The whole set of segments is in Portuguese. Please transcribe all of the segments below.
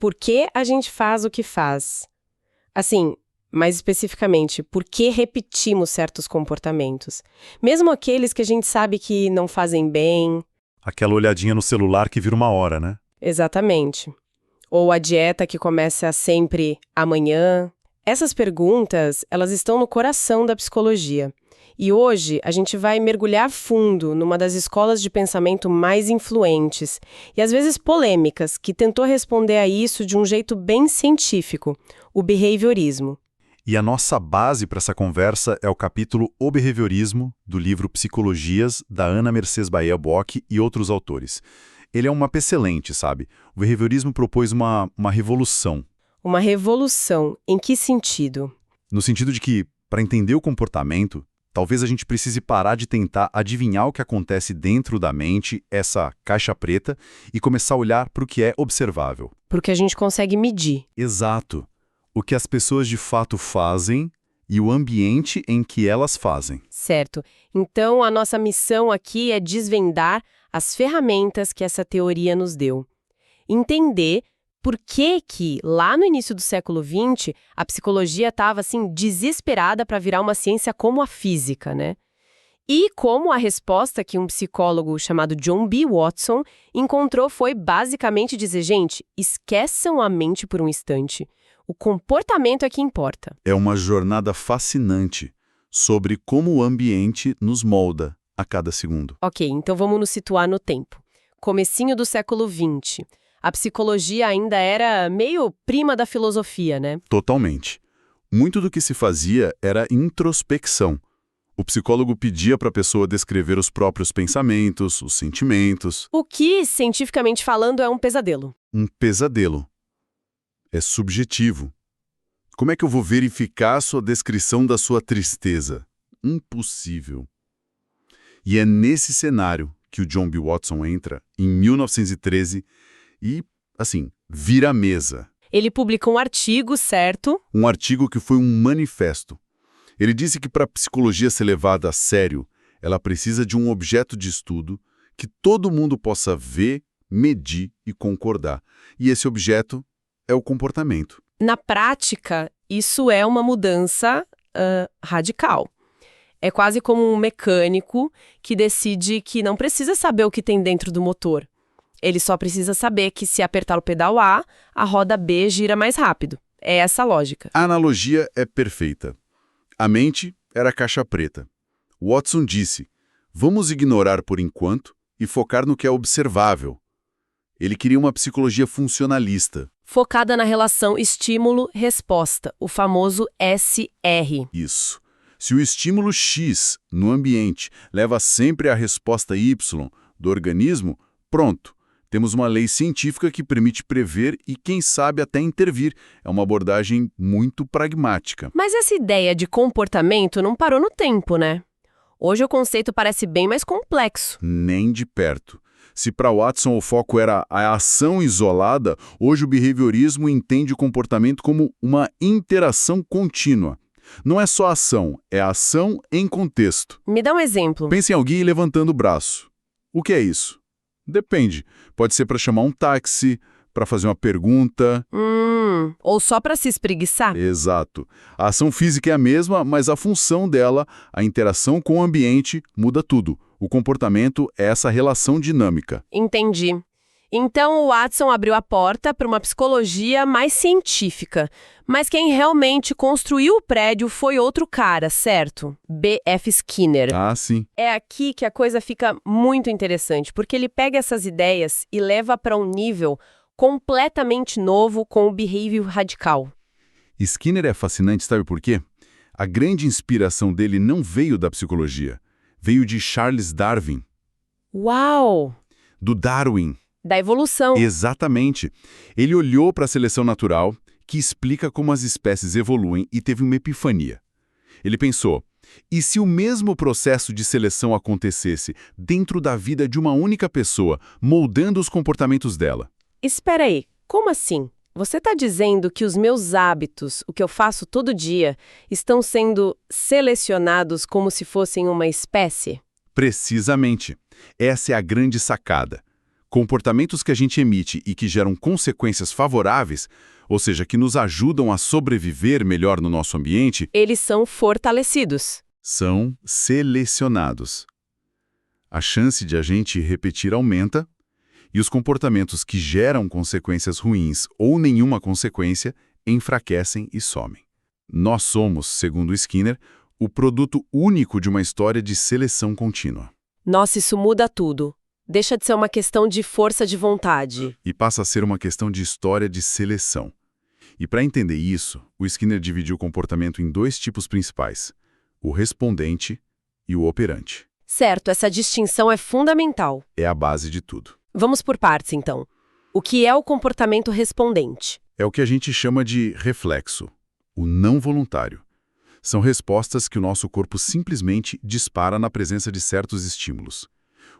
por que a gente faz o que faz. Assim, mais especificamente, por que repetimos certos comportamentos. Mesmo aqueles que a gente sabe que não fazem bem. Aquela olhadinha no celular que vira uma hora, né? Exatamente. Ou a dieta que começa sempre amanhã. Essas perguntas, elas estão no coração da psicologia. E hoje a gente vai mergulhar fundo numa das escolas de pensamento mais influentes e às vezes polêmicas, que tentou responder a isso de um jeito bem científico, o behaviorismo. E a nossa base para essa conversa é o capítulo O Behaviorismo, do livro Psicologias, da Ana Mercedes Bahia Bock e outros autores. Ele é um mapa excelente, sabe? O behaviorismo propôs uma revolução. Uma revolução, em que sentido? No sentido de que, para entender o comportamento, talvez a gente precise parar de tentar adivinhar o que acontece dentro da mente, essa caixa preta, e começar a olhar para o que é observável. Para o que a gente consegue medir. Exato. O que as pessoas de fato fazem e o ambiente em que elas fazem. Certo. Então, a nossa missão aqui é desvendar as ferramentas que essa teoria nos deu. Entender por que lá no início do século XX, a psicologia estava, assim, desesperada para virar uma ciência como a física, né? E como a resposta que um psicólogo chamado John B. Watson encontrou foi basicamente dizer, gente, esqueçam a mente por um instante. O comportamento é que importa. É uma jornada fascinante sobre como o ambiente nos molda a cada segundo. Ok, então vamos nos situar no tempo. Comecinho do século XX. A psicologia ainda era meio prima da filosofia, né? Totalmente. Muito do que se fazia era introspecção. O psicólogo pedia para a pessoa descrever os próprios pensamentos, os sentimentos. O que, cientificamente falando, é um pesadelo. Um pesadelo. É subjetivo. Como é que eu vou verificar a sua descrição da sua tristeza? Impossível. E é nesse cenário que o John B. Watson entra, em 1913, e, assim, vira a mesa. Ele publica um artigo, certo? Um artigo que foi um manifesto. Ele disse que para a psicologia ser levada a sério, ela precisa de um objeto de estudo que todo mundo possa ver, medir e concordar. E esse objeto é o comportamento. Na prática, isso é uma mudança radical. É quase como um mecânico que decide que não precisa saber o que tem dentro do motor. Ele só precisa saber que se apertar o pedal A, a roda B gira mais rápido. É essa a lógica. A analogia é perfeita. A mente era a caixa preta. Watson disse, vamos ignorar por enquanto e focar no que é observável. Ele queria uma psicologia funcionalista. Focada na relação estímulo-resposta, o famoso SR. Isso. Se o estímulo X no ambiente leva sempre à resposta Y do organismo, pronto. Temos uma lei científica que permite prever e, quem sabe, até intervir. É uma abordagem muito pragmática. Mas essa ideia de comportamento não parou no tempo, né? Hoje o conceito parece bem mais complexo. Nem de perto. Se para Watson o foco era a ação isolada, hoje o behaviorismo entende o comportamento como uma interação contínua. Não é só ação, é ação em contexto. Me dá um exemplo. Pense em alguém levantando o braço. O que é isso? Depende. Pode ser para chamar um táxi, para fazer uma pergunta. Ou só para se espreguiçar? Exato. A ação física é a mesma, mas a função dela, a interação com o ambiente, muda tudo. O comportamento é essa relação dinâmica. Entendi. Então o Watson abriu a porta para uma psicologia mais científica. Mas quem realmente construiu o prédio foi outro cara, certo? B.F. Skinner. Ah, sim. É aqui que a coisa fica muito interessante, porque ele pega essas ideias e leva para um nível completamente novo com o behavior radical. Skinner é fascinante, sabe por quê? A grande inspiração dele não veio da psicologia. Veio de Charles Darwin. Uau! Do Darwin. Da evolução. Exatamente. Ele olhou para a seleção natural, que explica como as espécies evoluem, e teve uma epifania. Ele pensou, e se o mesmo processo de seleção acontecesse dentro da vida de uma única pessoa, moldando os comportamentos dela? Espera aí, como assim? Você está dizendo que os meus hábitos, o que eu faço todo dia, estão sendo selecionados como se fossem uma espécie? Precisamente. Essa é a grande sacada. Comportamentos que a gente emite e que geram consequências favoráveis, ou seja, que nos ajudam a sobreviver melhor no nosso ambiente, Eles são fortalecidos. são selecionados. A chance de a gente repetir aumenta e os comportamentos que geram consequências ruins ou nenhuma consequência enfraquecem e somem. Nós somos, segundo Skinner, o produto único de uma história de seleção contínua. Nossa, isso muda tudo. Deixa de ser uma questão de força de vontade. E passa a ser uma questão de história de seleção. E para entender isso, o Skinner dividiu o comportamento em dois tipos principais: o respondente e o operante. Certo, essa distinção é fundamental. É a base de tudo. Vamos por partes, então. O que é o comportamento respondente? É o que a gente chama de reflexo, o não voluntário. São respostas que o nosso corpo simplesmente dispara na presença de certos estímulos.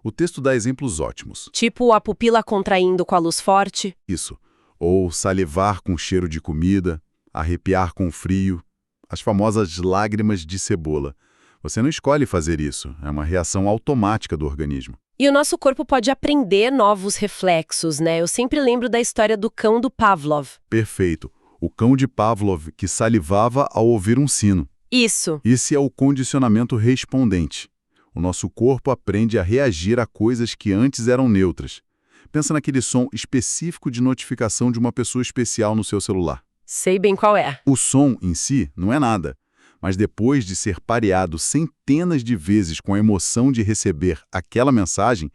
O texto dá exemplos ótimos. Tipo a pupila contraindo com a luz forte? Isso. Ou salivar com cheiro de comida, arrepiar com frio, as famosas lágrimas de cebola. Você não escolhe fazer isso, é uma reação automática do organismo. E o nosso corpo pode aprender novos reflexos, né? Eu sempre lembro da história do cão do Pavlov. Perfeito. O cão de Pavlov que salivava ao ouvir um sino. Isso. Esse é o condicionamento respondente. O nosso corpo aprende a reagir a coisas que antes eram neutras. Pensa naquele som específico de notificação de uma pessoa especial no seu celular. Sei bem qual é. O som em si não é nada, mas depois de ser pareado centenas de vezes com a emoção de receber aquela mensagem,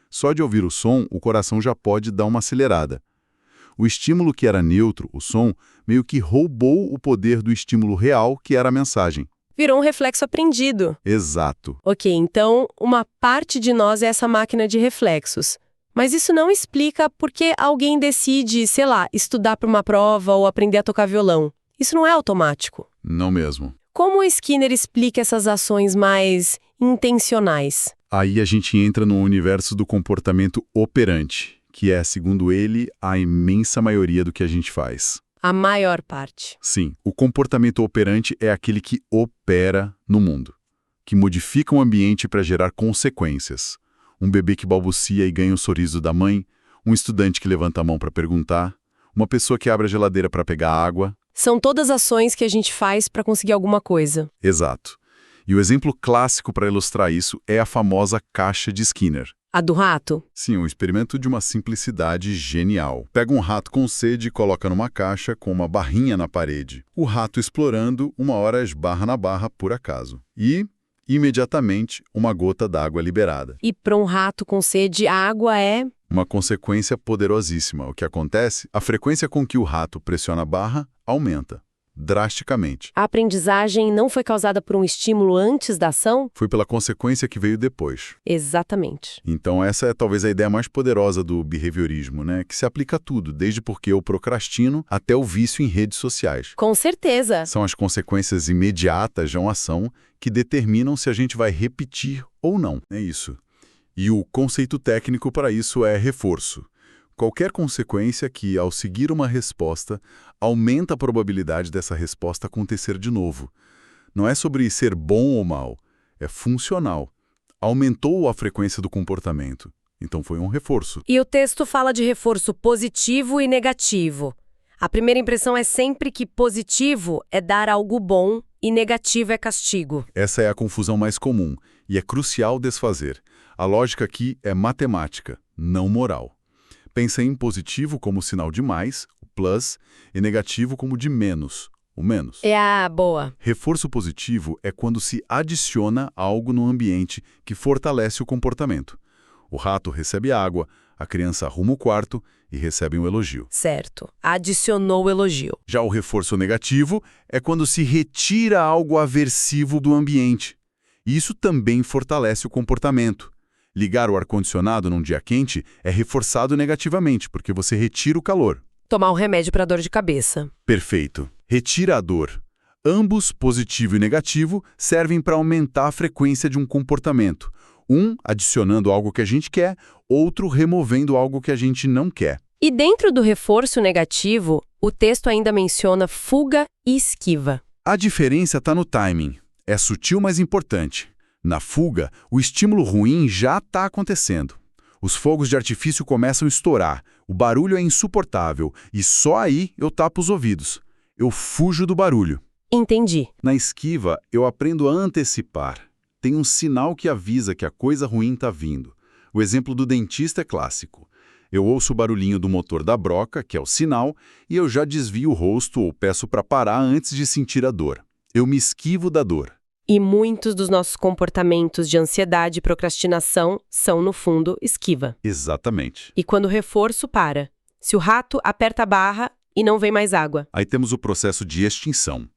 só de ouvir o som, o coração já pode dar uma acelerada. O estímulo que era neutro, o som, meio que roubou o poder do estímulo real, que era a mensagem. Virou um reflexo aprendido. Exato. Ok, então uma parte de nós é essa máquina de reflexos. Mas isso não explica por que alguém decide, sei lá, estudar para uma prova ou aprender a tocar violão. Isso não é automático. Não mesmo. Como o Skinner explica essas ações mais intencionais? Aí a gente entra no universo do comportamento operante, que é, segundo ele, a imensa maioria do que a gente faz. A maior parte. Sim, o comportamento operante é aquele que opera no mundo, que modifica o ambiente para gerar consequências. Um bebê que balbucia e ganha o sorriso da mãe, um estudante que levanta a mão para perguntar, uma pessoa que abre a geladeira para pegar água. São todas ações que a gente faz para conseguir alguma coisa. Exato. E o exemplo clássico para ilustrar isso é a famosa caixa de Skinner. A do rato? Sim, um experimento de uma simplicidade genial. Pega um rato com sede e coloca numa caixa com uma barrinha na parede. O rato explorando, uma hora esbarra na barra por acaso. E, imediatamente, uma gota d'água é liberada. E para um rato com sede, a água é... Uma consequência poderosíssima. O que acontece? A frequência com que o rato pressiona a barra aumenta drasticamente. A aprendizagem não foi causada por um estímulo antes da ação? Foi pela consequência que veio depois. Exatamente. Então essa é talvez a ideia mais poderosa do behaviorismo, né? Que se aplica a tudo, desde porque eu procrastino até o vício em redes sociais. Com certeza. São as consequências imediatas de uma ação que determinam se a gente vai repetir ou não. É isso. E o conceito técnico para isso é reforço. Qualquer consequência que, ao seguir uma resposta, aumenta a probabilidade dessa resposta acontecer de novo. Não é sobre ser bom ou mal, é funcional. Aumentou a frequência do comportamento, então foi um reforço. E o texto fala de reforço positivo e negativo. A primeira impressão é sempre que positivo é dar algo bom e negativo é castigo. Essa é a confusão mais comum e é crucial desfazer. A lógica aqui é matemática, não moral. Pensa em positivo como sinal de mais, o plus, e negativo como de menos, o menos. É a boa. Reforço positivo é quando se adiciona algo no ambiente que fortalece o comportamento. O rato recebe água, a criança arruma o quarto e recebe um elogio. Certo. Adicionou o elogio. Já o reforço negativo é quando se retira algo aversivo do ambiente. E isso também fortalece o comportamento. Ligar o ar-condicionado num dia quente é reforçado negativamente, porque você retira o calor. Tomar um remédio para dor de cabeça. Perfeito. Retira a dor. Ambos, positivo e negativo, servem para aumentar a frequência de um comportamento. Um adicionando algo que a gente quer, outro removendo algo que a gente não quer. E dentro do reforço negativo, o texto ainda menciona fuga e esquiva. A diferença está no timing. É sutil, mas importante. Na fuga, o estímulo ruim já está acontecendo. Os fogos de artifício começam a estourar, o barulho é insuportável e só aí eu tapo os ouvidos. Eu fujo do barulho. Entendi. Na esquiva, eu aprendo a antecipar. Tem um sinal que avisa que a coisa ruim está vindo. O exemplo do dentista é clássico. Eu ouço o barulhinho do motor da broca, que é o sinal, e eu já desvio o rosto ou peço para parar antes de sentir a dor. Eu me esquivo da dor. E muitos dos nossos comportamentos de ansiedade e procrastinação são, no fundo, esquiva. Exatamente. E quando o reforço para. Se o rato aperta a barra e não vem mais água. Aí temos o processo de extinção.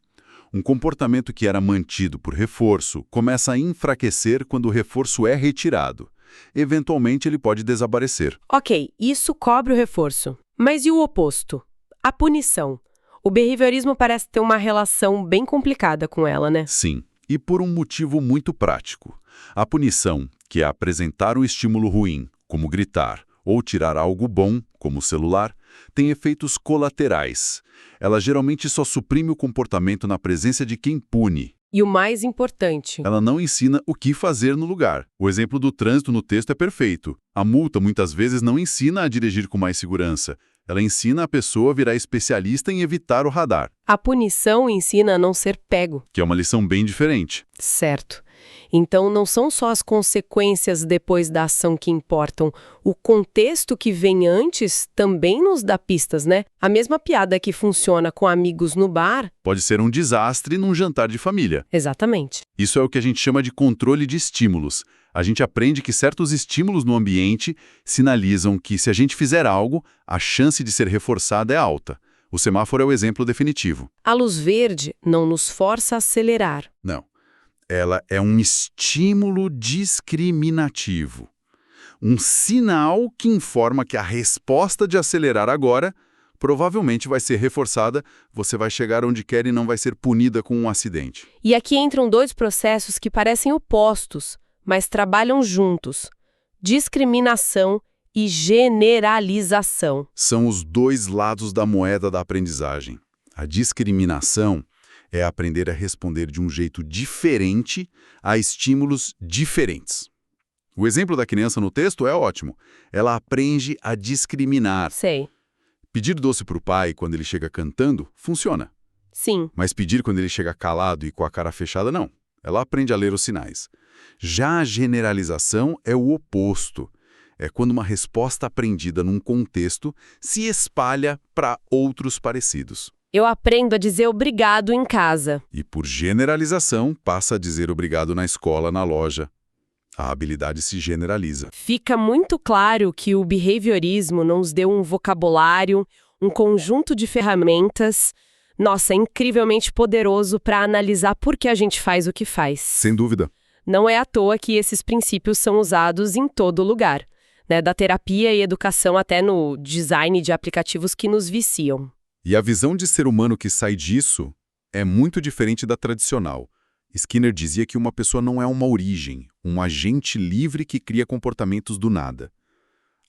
Um comportamento que era mantido por reforço começa a enfraquecer quando o reforço é retirado. Eventualmente, ele pode desaparecer. Ok, isso cobre o reforço. Mas e o oposto? A punição. O behaviorismo parece ter uma relação bem complicada com ela, né? Sim, e por um motivo muito prático. A punição, que é apresentar um estímulo ruim, como gritar, ou tirar algo bom, como o celular, tem efeitos colaterais. Ela geralmente só suprime o comportamento na presença de quem pune. E o mais importante, Ela não ensina o que fazer no lugar. O exemplo do trânsito no texto é perfeito. A multa muitas vezes não ensina a dirigir com mais segurança. Ela ensina a pessoa a virar especialista em evitar o radar, a punição ensina a não ser pego. que é uma lição bem diferente. Certo. Então, não são só as consequências depois da ação que importam. O contexto que vem antes também nos dá pistas, né? A mesma piada que funciona com amigos no bar. Pode ser um desastre num jantar de família. Exatamente. Isso é o que a gente chama de controle de estímulos. A gente aprende que certos estímulos no ambiente sinalizam que, se a gente fizer algo, a chance de ser reforçada é alta. O semáforo é o exemplo definitivo. A luz verde não nos força a acelerar. Não. Ela é um estímulo discriminativo. Um sinal que informa que a resposta de acelerar agora provavelmente vai ser reforçada, você vai chegar onde quer e não vai ser punida com um acidente. E aqui entram dois processos que parecem opostos, mas trabalham juntos: discriminação e generalização. São os dois lados da moeda da aprendizagem. A discriminação é aprender a responder de um jeito diferente a estímulos diferentes. O exemplo da criança no texto é ótimo. Ela aprende a discriminar. Sei. Pedir doce para o pai quando ele chega cantando, funciona. Sim. Mas pedir quando ele chega calado e com a cara fechada, não. Ela aprende a ler os sinais. Já a generalização é o oposto. É quando uma resposta aprendida num contexto se espalha para outros parecidos. Eu aprendo a dizer obrigado em casa. E, por generalização, passa a dizer obrigado na escola, na loja. A habilidade se generaliza. Fica muito claro que o behaviorismo nos deu um vocabulário, um conjunto de ferramentas, incrivelmente poderoso para analisar por que a gente faz o que faz. Sem dúvida. Não é à toa que esses princípios são usados em todo lugar, né? Da terapia e educação até no design de aplicativos que nos viciam. E a visão de ser humano que sai disso é muito diferente da tradicional. Skinner dizia que uma pessoa não é uma origem, um agente livre que cria comportamentos do nada.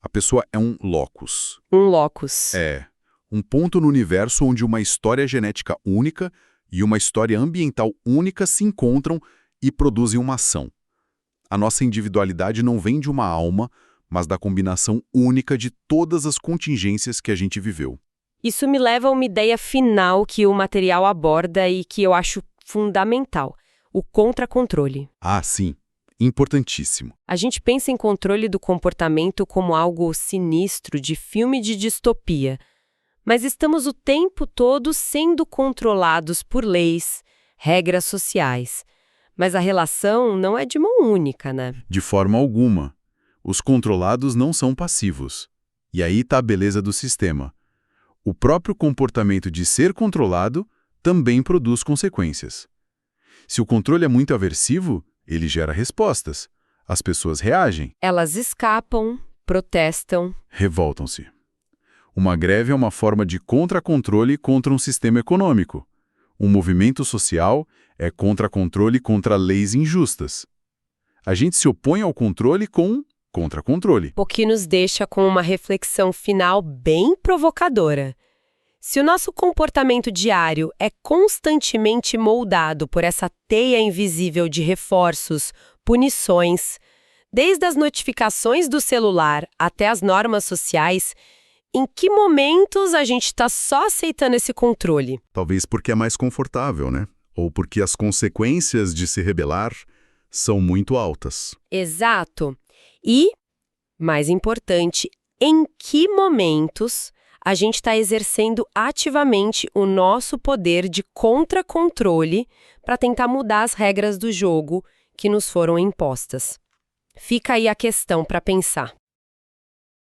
A pessoa é um locus. Um locus. É, um ponto no universo onde uma história genética única e uma história ambiental única se encontram e produzem uma ação. A nossa individualidade não vem de uma alma, mas da combinação única de todas as contingências que a gente viveu. Isso me leva a uma ideia final que o material aborda e que eu acho fundamental: o contracontrole. Ah, sim. Importantíssimo. A gente pensa em controle do comportamento como algo sinistro de filme de distopia, mas estamos o tempo todo sendo controlados por leis, regras sociais. Mas a relação não é de mão única, né? De forma alguma. Os controlados não são passivos. E aí está a beleza do sistema. O próprio comportamento de ser controlado também produz consequências. Se o controle é muito aversivo, ele gera respostas. As pessoas reagem. Elas escapam, protestam. Revoltam-se. Uma greve é uma forma de contra-controle contra um sistema econômico. Um movimento social é contra-controle contra leis injustas. A gente se opõe ao controle com contra-controle. O que nos deixa com uma reflexão final bem provocadora. Se o nosso comportamento diário é constantemente moldado por essa teia invisível de reforços, punições, Desde as notificações do celular até as normas sociais, em que momentos a gente está só aceitando esse controle? Talvez porque é mais confortável, né? Ou porque as consequências de se rebelar são muito altas. Exato. E, mais importante, em que momentos a gente está exercendo ativamente o nosso poder de contra-controle para tentar mudar as regras do jogo que nos foram impostas? Fica aí a questão para pensar.